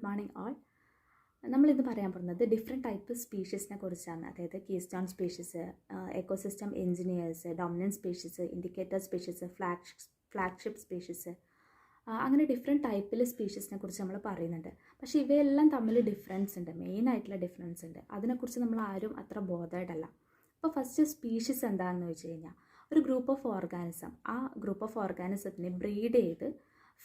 Good morning all. നമ്മളിത് പറയാൻ പോകുന്നത് ഡിഫറെൻറ്റ് ടൈപ്പ് സ്പീഷീസിനെ കുറിച്ചാണ്. അതായത് keystone species, ecosystem engineers, dominant species, indicator species, flagship species, അങ്ങനെ ഡിഫറെൻറ്റ് ടൈപ്പിൽ സ്പീഷീസിനെ കുറിച്ച് നമ്മൾ പറയുന്നുണ്ട്. പക്ഷേ ഇവയെല്ലാം തമ്മിൽ ഡിഫറൻസ് ഉണ്ട്, മെയിനായിട്ടുള്ള ഡിഫറൻസ് ഉണ്ട്. അതിനെക്കുറിച്ച് നമ്മൾ ആരും അത്ര ബോധേഡല്ല. അപ്പോൾ ഫസ്റ്റ് സ്പീഷീസ് എന്താണെന്ന് വെച്ച് കഴിഞ്ഞാൽ ഒരു ഗ്രൂപ്പ് ഓഫ് ഓർഗാനിസം. ആ ഗ്രൂപ്പ് ഓഫ് ഓർഗാനിസത്തിനെ ബ്രീഡ് ചെയ്ത്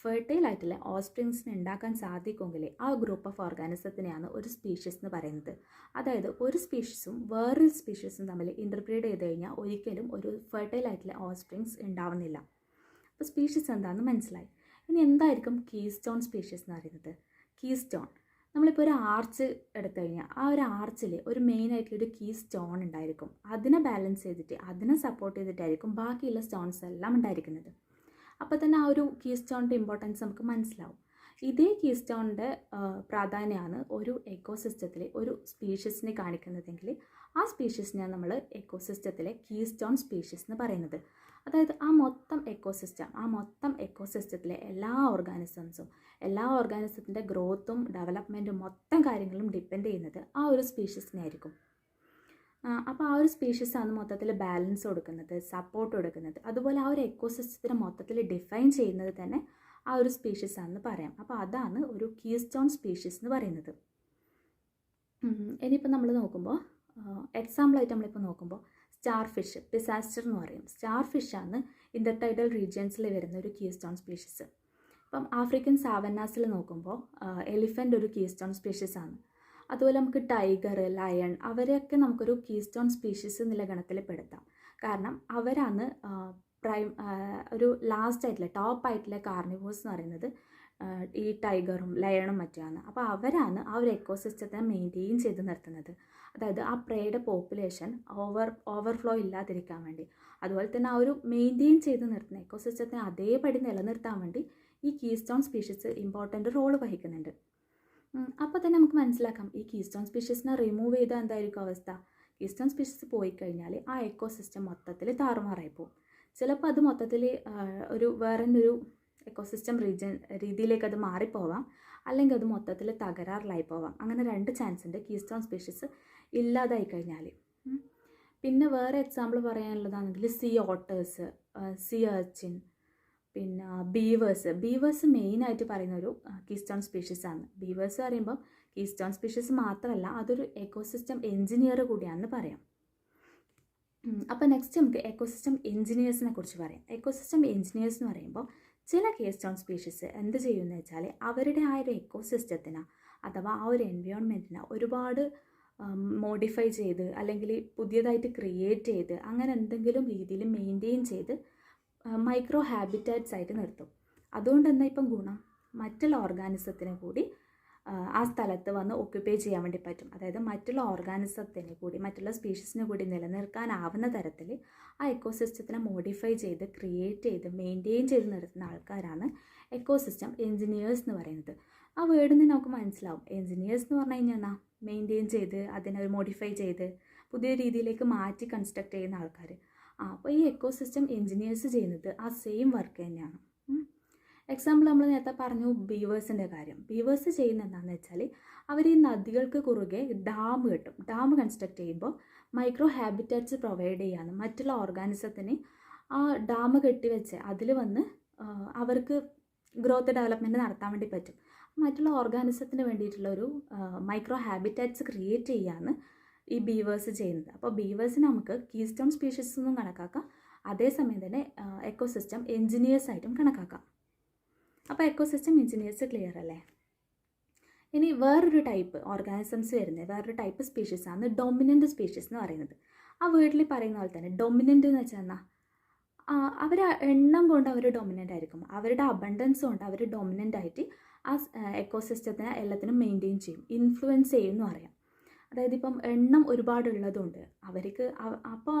ഫെർട്ടൈൽ ആയിട്ടുള്ള ഓസ്പ്രിങ്സിന് ഉണ്ടാക്കാൻ സാധിക്കുമെങ്കിൽ ആ ഗ്രൂപ്പ് ഓഫ് ഓർഗാനിസത്തിനെയാണ് ഒരു സ്പീഷീസ് എന്ന് പറയുന്നത്. അതായത് ഒരു സ്പീഷീസും വേറൊരു സ്പീഷീസും തമ്മിൽ ഇൻ്റർബ്രീഡ് ചെയ്ത് കഴിഞ്ഞാൽ ഒരിക്കലും ഒരു ഫെർട്ടൈൽ ആയിട്ടുള്ള ഓസ്പ്രിങ്സ് ഉണ്ടാവുന്നില്ല. അപ്പോൾ സ്പീഷീസ് എന്താണെന്ന് മനസ്സിലായി. ഇനി എന്തായിരിക്കും കീസ്റ്റോൺ സ്പീഷീസ് എന്ന് പറയുന്നത്? കീസ്റ്റോൺ, നമ്മളിപ്പോൾ ഒരു ആർച്ച് എടുത്തു കഴിഞ്ഞാൽ ആ ഒരു ആർച്ചിൽ ഒരു മെയിനായിട്ടുള്ളൊരു കീ സ്റ്റോൺ ഉണ്ടായിരിക്കും. അതിനെ ബാലൻസ് ചെയ്തിട്ട് അതിനെ സപ്പോർട്ട് ചെയ്തിട്ടായിരിക്കും ബാക്കിയുള്ള സ്റ്റോൺസ് എല്ലാം ഉണ്ടായിരിക്കുന്നത്. അപ്പോൾ തന്നെ ആ ഒരു കീ സ്റ്റോണിൻ്റെ ഇമ്പോർട്ടൻസ് നമുക്ക് മനസ്സിലാവും. ഇതേ കീ സ്റ്റോണിൻ്റെ പ്രാധാന്യമാണ് ഒരു എക്കോസിസ്റ്റത്തിൽ ഒരു സ്പീഷീസിനെ കാണിക്കുന്നതെങ്കിൽ ആ സ്പീഷീസിനെയാണ് നമ്മൾ എക്കോസിസ്റ്റത്തിലെ കീ സ്റ്റോൺ സ്പീഷീസ് എന്ന് പറയുന്നത്. അതായത് ആ മൊത്തം എക്കോസിസ്റ്റത്തിലെ എല്ലാ ഓർഗാനിസത്തിൻ്റെ ഗ്രോത്തും ഡെവലപ്മെൻറ്റും മൊത്തം കാര്യങ്ങളും ഡിപ്പെൻഡ് ചെയ്യുന്നത് ആ ഒരു സ്പീഷീസിനെ ആയിരിക്കും. അപ്പോൾ ആ ഒരു സ്പീഷീസാണ് മൊത്തത്തിൽ ബാലൻസ് കൊടുക്കുന്നത്, സപ്പോർട്ട് കൊടുക്കുന്നത്. അതുപോലെ ആ ഒരു എക്കോസിസ്റ്റത്തിനെ മൊത്തത്തിൽ ഡിഫൈൻ ചെയ്യുന്നത് തന്നെ ആ ഒരു സ്പീഷീസാണെന്ന് പറയാം. അപ്പോൾ അതാണ് ഒരു കീസ്റ്റോൺ സ്പീഷീസ് എന്ന് പറയുന്നത്. ഇനിയിപ്പോൾ നമ്മൾ നോക്കുമ്പോൾ എക്സാമ്പിളായിട്ട് നമ്മളിപ്പോൾ നോക്കുമ്പോൾ സ്റ്റാർ ഫിഷ്, പിസാസ്റ്റർ എന്ന് പറയും. സ്റ്റാർ ഫിഷാണ് ഇൻ്റർടൈഡൽ റീജിയൻസിൽ വരുന്ന ഒരു കീസ്റ്റോൺ സ്പീഷീസ്. ഇപ്പം ആഫ്രിക്കൻ സാവന്നാസിൽ നോക്കുമ്പോൾ എലിഫൻ്റ് ഒരു കീസ്റ്റോൺ സ്പീഷീസാണ്. അതുപോലെ നമുക്ക് ടൈഗർ, ലയൺ, അവരെയൊക്കെ നമുക്കൊരു കീസ്റ്റോൺ സ്പീഷീസ് എന്നുള്ള ഗണത്തിൽ പെടുത്താം. കാരണം അവരാണ് ഒരു ലാസ്റ്റ് ടോപ്പായിട്ടുള്ള കാർണിവോഴ്സ് എന്ന് പറയുന്നത് ഈ ടൈഗറും ലയണും മറ്റുമാണ്. അപ്പോൾ അവരാണ് ആ ഒരു എക്കോസിസ്റ്റത്തെ മെയിൻറ്റെയിൻ ചെയ്ത് നിർത്തുന്നത്. അതായത് ആ പ്രേയുടെ പോപ്പുലേഷൻ ഓവർഫ്ലോ ഇല്ലാതിരിക്കാൻ വേണ്ടി, അതുപോലെ തന്നെ ആ ഒരു മെയിൻറ്റെയിൻ ചെയ്ത് നിർത്തുന്ന എക്കോസിസ്റ്റത്തെ അതേപടി നിലനിർത്താൻ വേണ്ടി ഈ കീസ്റ്റോൺ സ്പീഷീസ് ഇമ്പോർട്ടൻ്റ് റോള് വഹിക്കുന്നുണ്ട്. അപ്പോൾ തന്നെ നമുക്ക് മനസ്സിലാക്കാം ഈ കീസ്റ്റോൺ സ്പീഷീസിനെ റിമൂവ് ചെയ്താൽ എന്തായിരിക്കും അവസ്ഥ? കീസ്റ്റോൺ സ്പീഷീസ് പോയി കഴിഞ്ഞാൽ ആ എക്കോസിസ്റ്റം മൊത്തത്തിൽ താറുമാറായി പോകും. ചിലപ്പോൾ അത് മൊത്തത്തിൽ വേറൊരു എക്കോസിസ്റ്റം രീതിയിലേക്ക് അത് മാറിപ്പോവാം, അല്ലെങ്കിൽ അത് മൊത്തത്തിൽ തകരാറിലായി പോവാം. അങ്ങനെ 2 ചാൻസ് ഉണ്ട് കീസ്റ്റോൺ സ്പീഷീസ് ഇല്ലാതായി കഴിഞ്ഞാൽ. പിന്നെ വേറെ example പറയാനുള്ളതാണെങ്കിൽ see otters, see urchin, പിന്നെ ബീവേഴ്സ് മെയിനായിട്ട് പറയുന്നൊരു കീസ്റ്റോൺ സ്പീഷീസാണ്. ബീവേഴ്സ് പറയുമ്പോൾ കീസ്റ്റോൺ സ്പീഷീസ് മാത്രമല്ല, അതൊരു എക്കോസിസ്റ്റം എഞ്ചിനീയർ കൂടിയാണെന്ന് പറയാം. അപ്പോൾ നെക്സ്റ്റ് നമുക്ക് എക്കോസിസ്റ്റം എഞ്ചിനീയേഴ്സിനെ കുറിച്ച് പറയാം. എക്കോസിസ്റ്റം എഞ്ചിനീയേഴ്സ് എന്ന് പറയുമ്പോൾ ചില കീസ്റ്റോൺ സ്പീഷീസ് എന്ത് ചെയ്യുമെന്ന് വെച്ചാൽ അവരുടെ ആ ഒരു എക്കോസിസ്റ്റത്തിന് അഥവാ ആ ഒരു എൻവയോൺമെൻറ്റിനെ ഒരുപാട് മോഡിഫൈ ചെയ്ത് അല്ലെങ്കിൽ പുതിയതായിട്ട് ക്രിയേറ്റ് ചെയ്ത് അങ്ങനെ എന്തെങ്കിലും രീതിയിൽ മെയിൻറ്റെയിൻ ചെയ്ത് മൈക്രോ ഹാബിറ്റാറ്റ്സ് ആയിട്ട് നിർത്തും. അതുകൊണ്ട് തന്നെ ഇപ്പം ഗുണം മറ്റുള്ള ഓർഗാനിസത്തിനെ കൂടി ആ സ്ഥലത്ത് വന്ന് ഒക്യുപ്പൈ ചെയ്യാൻ വേണ്ടി പറ്റും. അതായത് മറ്റുള്ള ഓർഗാനിസത്തിനെ കൂടി മറ്റുള്ള സ്പീഷീസിനെ കൂടി നിലനിർത്താനാവുന്ന തരത്തിൽ ആ എക്കോസിസ്റ്റത്തിനെ മോഡിഫൈ ചെയ്ത് ക്രിയേറ്റ് ചെയ്ത് മെയിൻറ്റെയിൻ ചെയ്ത് നിർത്തുന്ന ആൾക്കാരാണ് എക്കോസിസ്റ്റം എഞ്ചിനീയേഴ്സ് എന്ന് പറയുന്നത്. ആ വേർഡിൽ നിന്ന് നമുക്ക് മനസ്സിലാവും എഞ്ചിനീയേഴ്സ് എന്ന് പറഞ്ഞു കഴിഞ്ഞാൽ എന്നാ മെയിൻറ്റെയിൻ ചെയ്ത് അതിനെ മോഡിഫൈ ചെയ്ത് പുതിയ രീതിയിലേക്ക് മാറ്റി കൺസ്ട്രക്ട് ചെയ്യുന്ന ആൾക്കാർ. അപ്പോൾ ഈ എക്കോസിസ്റ്റം എഞ്ചിനീയേഴ്സ് ചെയ്യുന്നത് ആ സെയിം വർക്ക് തന്നെയാണ്. എക്സാമ്പിൾ നമ്മൾ നേരത്തെ പറഞ്ഞു ബീവേഴ്സിൻ്റെ കാര്യം. ബീവേഴ്സ് ചെയ്യുന്ന എന്താണെന്ന് വെച്ചാൽ അവർ ഈ നദികൾക്ക് കുറുകെ ഡാം കൺസ്ട്രക്ട് ചെയ്യുമ്പോൾ മൈക്രോ ഹാബിറ്റാറ്റ്സ് പ്രൊവൈഡ് ചെയ്യാന്ന് മറ്റുള്ള ഓർഗാനിസത്തിന് ആ ഡാം കെട്ടിവെച്ച് അതിൽ വന്ന് അവർക്ക് ഗ്രോത്ത് ഡെവലപ്മെൻറ്റ് നടത്താൻ വേണ്ടി പറ്റും. മറ്റുള്ള ഓർഗാനിസത്തിന് വേണ്ടിയിട്ടുള്ള ഒരു മൈക്രോ ഹാബിറ്റാറ്റ്സ് ക്രിയേറ്റ് ചെയ്യാന്ന് ഈ ബീവേഴ്സ് ചെയ്യുന്നത്. അപ്പോൾ ബീവേഴ്സിന് നമുക്ക് കീസ്റ്റോൺ സ്പീഷീസ് എന്നും കണക്കാക്കാം, അതേസമയം തന്നെ എക്കോസിസ്റ്റം എഞ്ചിനീയേഴ്സ് ആയിട്ടും കണക്കാക്കാം. അപ്പോൾ എക്കോസിസ്റ്റം എഞ്ചിനീയേഴ്സ് ക്ലിയർ അല്ലേ? ഇനി വേറൊരു ടൈപ്പ് ഓർഗാനിസംസ് വരുന്നത് വേറൊരു ടൈപ്പ് സ്പീഷീസാണ് ഡൊമിനൻ്റ് സ്പീഷീസ് എന്ന് പറയുന്നത്. ആ വേർഡിൽ പറയുന്ന പോലെ തന്നെ ഡൊമിനൻ്റ് എന്ന് വെച്ചാൽ എന്നാൽ അവർ എണ്ണം കൊണ്ട് അവർ ഡൊമിനൻ്റ് ആയിരിക്കും, അവരുടെ അബണ്ടൻസ് കൊണ്ട് അവർ ഡൊമിനൻ്റ് ആയിട്ട് ആ എക്കോസിസ്റ്റത്തിനെ എല്ലാത്തിനും മെയിൻറ്റെയിൻ ചെയ്യും, ഇൻഫ്ലുവൻസ് ചെയ്യും എന്ന് പറയാം. അതായത് ഇപ്പം എണ്ണം ഒരുപാടുള്ളതുകൊണ്ട് അവർക്ക്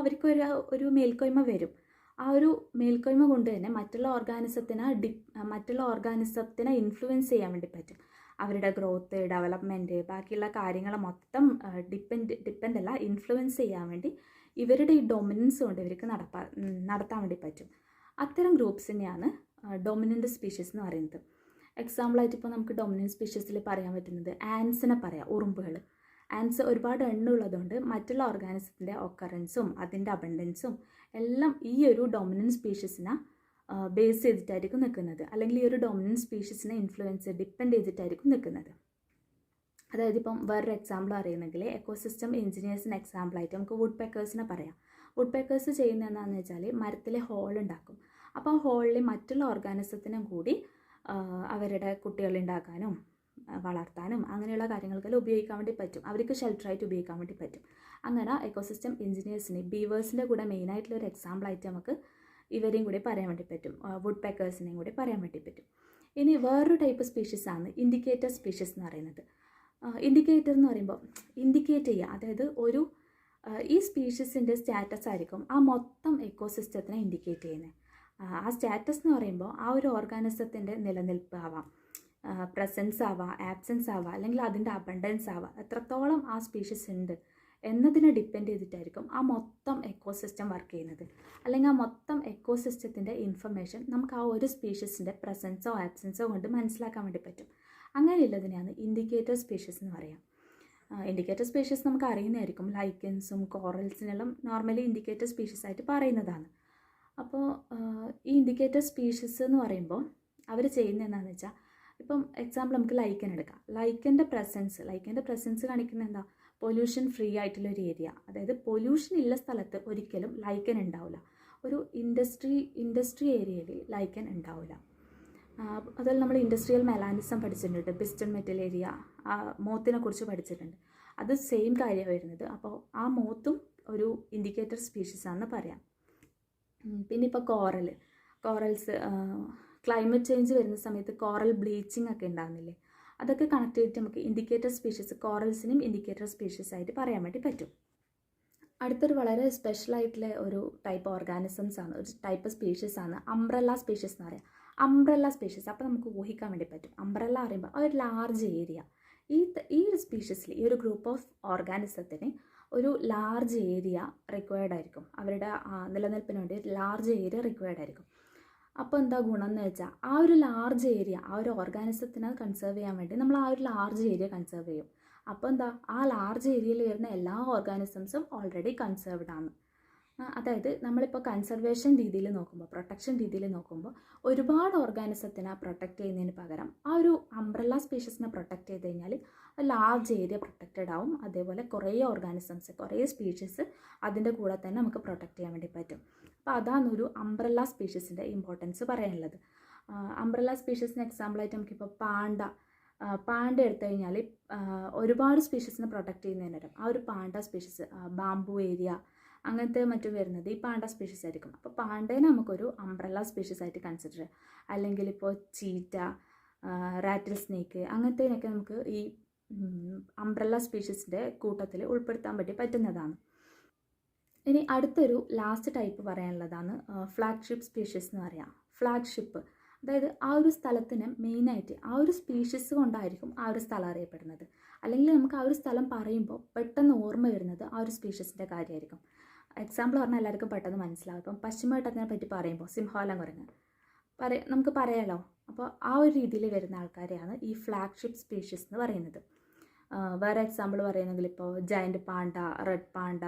ഒരു മേൽക്കോയ്മ വരും. ആ ഒരു മേൽക്കോയ്മ കൊണ്ട് തന്നെ മറ്റുള്ള ഓർഗാനിസത്തിനെ ഇൻഫ്ലുവൻസ് ചെയ്യാൻ വേണ്ടി പറ്റും. അവരുടെ ഗ്രോത്ത് ഡെവലപ്മെൻറ്റ് ബാക്കിയുള്ള കാര്യങ്ങൾ മൊത്തം ഇൻഫ്ലുവൻസ് ചെയ്യാൻ വേണ്ടി ഇവരുടെ ഈ ഡൊമിനൻസ് കൊണ്ട് ഇവർക്ക് നടത്താൻ വേണ്ടി പറ്റും. അത്തരം ഗ്രൂപ്പ്സിനെയാണ് ഡൊമിനൻ്റ് സ്പീഷീസ് എന്ന് പറയുന്നത്. എക്സാമ്പിളായിട്ട് ഇപ്പോൾ നമുക്ക് ഡൊമിനൻറ്റ് സ്പീഷീസിൽ പറയാൻ പറ്റുന്നത് ആൻസിനെ പറയാം, ഉറുമ്പുകൾ. ആൻസ് ഒരുപാട് എണ്ണമുള്ളതുകൊണ്ട് മറ്റുള്ള ഓർഗാനിസത്തിൻ്റെ ഒക്കറൻസും അതിൻ്റെ അബണ്ടൻസും എല്ലാം ഈ ഒരു ഡൊമിനൻറ്റ് സ്പീഷീസിനെ ബേസ് ചെയ്തിട്ടായിരിക്കും നിൽക്കുന്നത്, അല്ലെങ്കിൽ ഈ ഒരു ഡൊമിനൻറ്റ് സ്പീഷീസിനെ ഇൻഫ്ലുവൻസ് ഡിപ്പെൻഡ് ചെയ്തിട്ടായിരിക്കും നിൽക്കുന്നത്. അതായത് ഇപ്പം വേറൊരു എക്സാമ്പിൾ അറിയുന്നെങ്കിൽ എക്കോസിസ്റ്റം എഞ്ചിനീയേഴ്സിന് എക്സാമ്പിളായിട്ട് നമുക്ക് വുഡ് പെക്കേഴ്സിനെ പറയാം. വുഡ് പെക്കേഴ്സ് ചെയ്യുന്നത് എന്താണെന്ന് വെച്ചാൽ മരത്തിൽ ഹോൾ ഉണ്ടാക്കും. അപ്പോൾ ആ ഹോളിൽ മറ്റുള്ള ഓർഗാനിസത്തിനും കൂടി അവരുടെ കുട്ടികളുണ്ടാക്കാനും വളർത്താനും അങ്ങനെയുള്ള കാര്യങ്ങൾക്കെല്ലാം ഉപയോഗിക്കാൻ വേണ്ടി പറ്റും. അവർക്ക് ഷെൽട്ടറായിട്ട് ഉപയോഗിക്കാൻ വേണ്ടി പറ്റും. അങ്ങനെ എക്കോസിസ്റ്റം എഞ്ചിനീയേഴ്സിന് ബീവേഴ്സിൻ്റെ കൂടെ മെയിനായിട്ടുള്ള ഒരു എക്സാമ്പിളായിട്ട് നമുക്ക് ഇവരെയും കൂടി പറയാൻ വേണ്ടി പറ്റും, വുഡ് പെക്കേഴ്സിനെയും കൂടി പറയാൻ വേണ്ടി പറ്റും. ഇനി വേറൊരു ടൈപ്പ് സ്പീഷീസാണ് ഇൻഡിക്കേറ്റർ സ്പീഷീസ് എന്ന് പറയുന്നത്. ഇൻഡിക്കേറ്റർ എന്ന് പറയുമ്പോൾ ഇൻഡിക്കേറ്റ് ചെയ്യുക, അതായത് ഒരു ഈ സ്പീഷീസിൻ്റെ സ്റ്റാറ്റസ് ആയിരിക്കും ആ മൊത്തം എക്കോസിസ്റ്റത്തിനെ ഇൻഡിക്കേറ്റ് ചെയ്യുന്നത്. ആ സ്റ്റാറ്റസ് എന്ന് പറയുമ്പോൾ ആ ഒരു ഓർഗാനിസത്തിൻ്റെ നിലനിൽപ്പ് ആവാം, പ്രസൻസ് ആവാം, ആബ്സെൻസ് ആവാം, അല്ലെങ്കിൽ അതിൻ്റെ അബണ്ടൻസ് ആവാം, എത്രത്തോളം ആ സ്പീഷീസ് ഉണ്ട് എന്നതിനെ ഡിപ്പെൻഡ് ചെയ്തിട്ടായിരിക്കും ആ മൊത്തം എക്കോസിസ്റ്റം വർക്ക് ചെയ്യുന്നത്. അല്ലെങ്കിൽ ആ മൊത്തം എക്കോസിസ്റ്റത്തിൻ്റെ ഇൻഫർമേഷൻ നമുക്ക് ആ ഒരു സ്പീഷീസിൻ്റെ പ്രസൻസോ ആബ്സെൻസോ കൊണ്ട് മനസ്സിലാക്കാൻ വേണ്ടി പറ്റും. അങ്ങനെയുള്ളതിനെയാണ് ഇൻഡിക്കേറ്റർ സ്പീഷീസ് എന്ന് പറയാം. ഇൻഡിക്കേറ്റർ സ്പീഷീസ് നമുക്ക് അറിയുന്നതായിരിക്കും, ലൈക്കൻസും കോറൽസിനെല്ലാം നോർമലി ഇൻഡിക്കേറ്റർ സ്പീഷീസ് ആയിട്ട് പറയുന്നതാണ്. അപ്പോൾ ഈ ഇൻഡിക്കേറ്റർ സ്പീഷീസ് എന്ന് പറയുമ്പോൾ അവർ ചെയ്യുന്നത് എന്താണെന്ന് വെച്ചാൽ, ഇപ്പം എക്സാമ്പിൾ നമുക്ക് ലൈക്കൻ എടുക്കാം. ലൈക്കൻ്റെ പ്രസൻസ് കാണിക്കുന്നത് എന്താ, പൊല്യൂഷൻ ഫ്രീ ആയിട്ടുള്ളൊരു ഏരിയ, അതായത് പൊല്യൂഷൻ ഉള്ള സ്ഥലത്ത് ഒരിക്കലും ലൈക്കൻ ഉണ്ടാവില്ല. ഒരു ഇൻഡസ്ട്രി ഏരിയയിൽ ലൈക്കൻ ഉണ്ടാവില്ല. അതുപോലെ നമ്മൾ ഇൻഡസ്ട്രിയൽ മെലാനിസം പഠിച്ചിട്ടുണ്ട്, പിസ്റ്റൺ മെറ്റൽ ഏരിയ, മോത്തിനെ കുറിച്ച് പഠിച്ചിട്ടുണ്ട്. അത് സെയിം കാര്യമാണ് വരുന്നത്. അപ്പോൾ ആ മോത്തും ഒരു ഇൻഡിക്കേറ്റർ സ്പീഷീസാണെന്ന് പറയാം. പിന്നെ ഇപ്പോൾ കോറൽസ് ക്ലൈമറ്റ് ചേഞ്ച് വരുന്ന സമയത്ത് കോറൽ ബ്ലീച്ചിങ് ഒക്കെ ഉണ്ടാകുന്നില്ലേ, അതൊക്കെ കണക്ട് ചെയ്തിട്ട് നമുക്ക് ഇൻഡിക്കേറ്റർ സ്പീഷീസ്, കോറൽസിനും ഇൻഡിക്കേറ്റർ സ്പീഷീസ് ആയിട്ട് പറയാൻ വേണ്ടി പറ്റും. അടുത്തൊരു വളരെ സ്പെഷ്യലായിട്ടുള്ള ഒരു ടൈപ്പ് ഓർഗാനിസംസ് ആണ്, ഒരു ടൈപ്പ് സ്പീഷീസ് ആണ് അംബ്രല്ല സ്പീഷീസ് എന്ന് പറയാം. അംബ്രല്ല സ്പീഷീസ് അപ്പോൾ നമുക്ക് ഊഹിക്കാൻ വേണ്ടി പറ്റും. അംബ്രല്ല പറയുമ്പോൾ ഒരു ലാർജ് ഏരിയ, ഈ ഒരു സ്പീഷീസിൽ, ഈ ഒരു ഗ്രൂപ്പ് ഓഫ് ഓർഗാനിസത്തിന് ഒരു ലാർജ് ഏരിയ റിക്വയർഡ് ആയിരിക്കും. അവരുടെ നിലനിൽപ്പിന് വേണ്ടി ഒരു ലാർജ് ഏരിയ റിക്വയർഡ് ആയിരിക്കും. അപ്പോൾ എന്താ ഗുണം എന്ന് വെച്ചാൽ, ആ ഒരു ലാർജ് ഏരിയ, ആ ഒരു ഓർഗാനിസത്തിനെ കൺസേർവ് ചെയ്യാൻ വേണ്ടി നമ്മൾ ആ ഒരു ലാർജ് ഏരിയ കൺസേർവ് ചെയ്യും. അപ്പോൾ എന്താ, ആ ലാർജ് ഏരിയയിൽ വരുന്ന എല്ലാ ഓർഗാനിസംസും ഓൾറെഡി കൺസേർവ്ഡ് ആണ്. അതായത് നമ്മളിപ്പോൾ കൺസർവേഷൻ രീതിയിൽ നോക്കുമ്പോൾ, പ്രൊട്ടക്ഷൻ രീതിയിൽ നോക്കുമ്പോൾ ഒരുപാട് ഓർഗാനിസത്തിനെ പ്രൊട്ടക്റ്റ് ചെയ്യുന്നതിന് പകരം ആ ഒരു അംബ്രല്ല സ്പീഷീസിനെ പ്രൊട്ടക്റ്റ് ചെയ്ത് കഴിഞ്ഞാൽ ലാർജ് ഏരിയ പ്രൊട്ടക്റ്റഡ് ആവും. അതേപോലെ കുറേ ഓർഗാനിസംസ്, കുറേ സ്പീഷീസ് അതിൻ്റെ കൂടെ തന്നെ നമുക്ക് പ്രൊട്ടക്റ്റ് ചെയ്യാൻ വേണ്ടി പറ്റും. അപ്പോൾ അതാണ് ഒരു അംബ്രല്ല സ്പീഷീസിൻ്റെ ഇമ്പോർട്ടൻസ് പറയാനുള്ളത്. അംബ്രല്ല സ്പീഷീസിന് എക്സാമ്പിളായിട്ട് നമുക്കിപ്പോൾ പാണ്ട എടുത്തു കഴിഞ്ഞാൽ ഒരുപാട് സ്പീഷീസിനെ പ്രൊട്ടക്റ്റ് ചെയ്യുന്നതിന് പകരം ആ ഒരു പാണ്ട സ്പീഷീസ്, ബാംബു ഏരിയ അങ്ങനത്തെ മറ്റും വരുന്നത് ഈ പാണ്ട സ്പീഷീസ് ആയിരിക്കും. അപ്പോൾ പാണ്ടേനെ നമുക്കൊരു അംബ്രല്ല സ്പീഷീസ് ആയിട്ട് കൺസിഡർ ചെയ്യാം. അല്ലെങ്കിൽ ഇപ്പോൾ ചീറ്റ, റാറ്റിൽ സ്നേക്ക് അങ്ങനത്തേനൊക്കെ നമുക്ക് ഈ അംബ്രല്ല സ്പീഷീസിൻ്റെ കൂട്ടത്തിൽ ഉൾപ്പെടുത്താൻ വേണ്ടി പറ്റുന്നതാണ്. ഇനി അടുത്തൊരു ലാസ്റ്റ് ടൈപ്പ് പറയാനുള്ളതാണ് ഫ്ലാഗ്ഷിപ്പ് സ്പീഷീസ് എന്ന് പറയാം. ഫ്ലാഗ്ഷിപ്പ് അതായത് ആ ഒരു സ്ഥലത്തിന് മെയിനായിട്ട് ആ ഒരു സ്പീഷീസ് കൊണ്ടായിരിക്കും ആ ഒരു സ്ഥലം അറിയപ്പെടുന്നത്. അല്ലെങ്കിൽ നമുക്ക് ആ ഒരു സ്ഥലം പറയുമ്പോൾ പെട്ടെന്ന് ഓർമ്മ വരുന്നത് ആ ഒരു സ്പീഷീസിൻ്റെ കാര്യമായിരിക്കും. എക്സാമ്പിൾ പറഞ്ഞാൽ എല്ലാവർക്കും പെട്ടെന്ന് മനസ്സിലാവും. ഇപ്പം പശ്ചിമഘട്ടത്തിനെ പറ്റി പറയുമ്പോൾ സിംഹവാലം കുരങ്ങ് നമുക്ക് പറയാലോ. അപ്പോൾ ആ ഒരു രീതിയിൽ വരുന്ന ആൾക്കാരെയാണ് ഈ ഫ്ലാഗ്ഷിപ്പ് സ്പീഷീസ് എന്ന് പറയുന്നത്. വേറെ എക്സാമ്പിൾ പറയുന്നെങ്കിൽ ഇപ്പോൾ giant Panda, red Panda,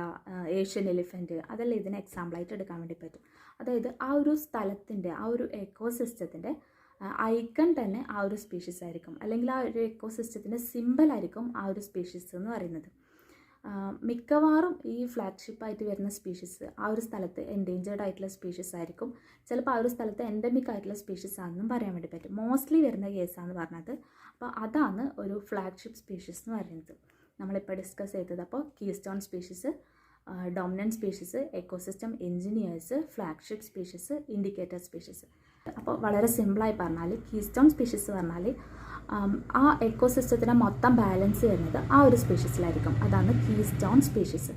Asian elephant, അതെല്ലാം ഇതിന് എക്സാമ്പിളായിട്ട് എടുക്കാൻ വേണ്ടി പറ്റും. അതായത് ആ ഒരു സ്ഥലത്തിൻ്റെ, ആ ഒരു എക്കോസിസ്റ്റത്തിൻ്റെ ഐക്കൺ തന്നെ ആ ഒരു സ്പീഷീസ് ആയിരിക്കും, അല്ലെങ്കിൽ ആ ഒരു എക്കോസിസ്റ്റത്തിൻ്റെ സിമ്പിളായിരിക്കും ആ ഒരു സ്പീഷീസ് എന്ന് പറയുന്നത്. മിക്കവാറും ഈ ഫ്ലാഗ്ഷിപ്പായിട്ട് വരുന്ന സ്പീഷീസ് ആ ഒരു സ്ഥലത്ത് എൻഡേഞ്ചേർഡ് ആയിട്ടുള്ള സ്പീഷീസ് ആയിരിക്കും. ചിലപ്പോൾ ആ ഒരു സ്ഥലത്ത് എൻഡമിക് ആയിട്ടുള്ള സ്പീഷീസ് ആണെന്നും പറയാൻ വേണ്ടി പറ്റും. മോസ്റ്റ്ലി വരുന്ന കേസാണെന്ന് പറഞ്ഞത്. അപ്പോൾ അതാണ് ഒരു ഫ്ലാഗ്ഷിപ്പ് സ്പീഷീസ് എന്ന് പറയുന്നത്. നമ്മളിപ്പോൾ ഡിസ്കസ് ചെയ്തത് അപ്പോൾ keystone species, dominant species, ecosystem engineers, flagship species, indicator species. അപ്പോൾ വളരെ സിമ്പിളായി പറഞ്ഞാൽ കീസ്റ്റോൺ സ്പീഷീസ് പറഞ്ഞാൽ ആ എക്കോസിസ്റ്റത്തിനെ മൊത്തം ബാലൻസ് ചെയ്യുന്നത് ആ ഒരു സ്പീഷീസിലായിരിക്കും. അതാണ് കീസ്റ്റോൺ സ്പീഷീസ്.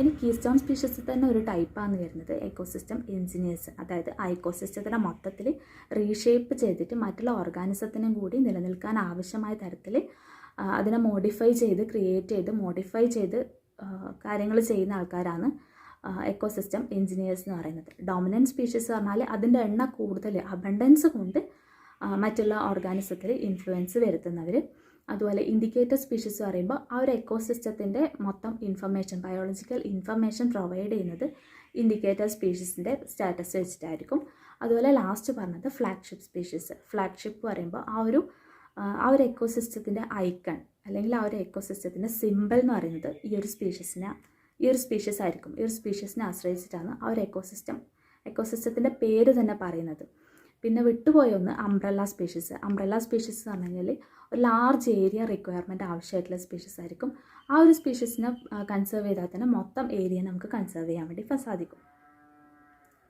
ഇനി കീസ്റ്റോൺ സ്പീഷീസിൽ തന്നെ ഒരു ടൈപ്പാണ് വരുന്നത് എക്കോസിസ്റ്റം എഞ്ചിനീയേഴ്സ്. അതായത് ആ എക്കോസിസ്റ്റത്തിനെ മൊത്തത്തിൽ റീഷേപ്പ് ചെയ്തിട്ട് മറ്റുള്ള ഓർഗാനിസത്തിനും കൂടി നിലനിൽക്കാൻ ആവശ്യമായ തരത്തിൽ അതിനെ മോഡിഫൈ ചെയ്ത്, ക്രിയേറ്റ് ചെയ്ത്, മോഡിഫൈ ചെയ്ത് കാര്യങ്ങൾ ചെയ്യുന്ന ആൾക്കാരാണ് എക്കോസിസ്റ്റം എഞ്ചിനീയേഴ്സ് എന്ന് പറയുന്നത്. ഡോമിനൻറ്റ് സ്പീഷീസ് പറഞ്ഞാൽ അതിൻ്റെ എണ്ണ കൂടുതൽ, അബണ്ടൻസ് കൊണ്ട് മറ്റുള്ള ഓർഗാനിസത്തിൽ ഇൻഫ്ലുവൻസ് വരുത്തുന്നവർ. അതുപോലെ ഇൻഡിക്കേറ്റർ സ്പീഷീസ് പറയുമ്പോൾ ആ ഒരു എക്കോസിസ്റ്റത്തിൻ്റെ മൊത്തം ഇൻഫർമേഷൻ, ബയോളജിക്കൽ ഇൻഫർമേഷൻ പ്രൊവൈഡ് ചെയ്യുന്നത് ഇൻഡിക്കേറ്റർ സ്പീഷീസിൻ്റെ സ്റ്റാറ്റസ് വെച്ചിട്ടായിരിക്കും. അതുപോലെ ലാസ്റ്റ് പറഞ്ഞത് ഫ്ലാഗ്ഷിപ്പ് സ്പീഷീസ്. ഫ്ലാഗ്ഷിപ്പ് പറയുമ്പോൾ ആ ഒരു എക്കോസിസ്റ്റത്തിൻ്റെ ഐക്കൺ അല്ലെങ്കിൽ ആ ഒരു എക്കോസിസ്റ്റത്തിൻ്റെ സിമ്പിൾ എന്ന് പറയുന്നത് ഈ ഒരു സ്പീഷീസ് ആയിരിക്കും. ഈ ഒരു സ്പീഷീസിനെ ആശ്രയിച്ചിട്ടാണ് ആ ഒരു എക്കോസിസ്റ്റത്തിൻ്റെ പേര് തന്നെ പറയുന്നത്. പിന്നെ വിട്ടുപോയ ഒന്ന് അംബ്രല്ല സ്പീഷീസ്. അംബ്രല്ല സ്പീഷീസ് എന്ന് പറഞ്ഞു കഴിഞ്ഞാൽ ഒരു ലാർജ് ഏരിയ റിക്വയർമെൻറ്റ് ആവശ്യമായിട്ടുള്ള സ്പീഷീസ് ആയിരിക്കും. ആ ഒരു സ്പീഷീസിനെ കൺസേർവ് ചെയ്താൽ തന്നെ മൊത്തം ഏരിയ നമുക്ക് കൺസേർവ് ചെയ്യാൻ വേണ്ടി സാധിക്കും.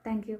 Thank you.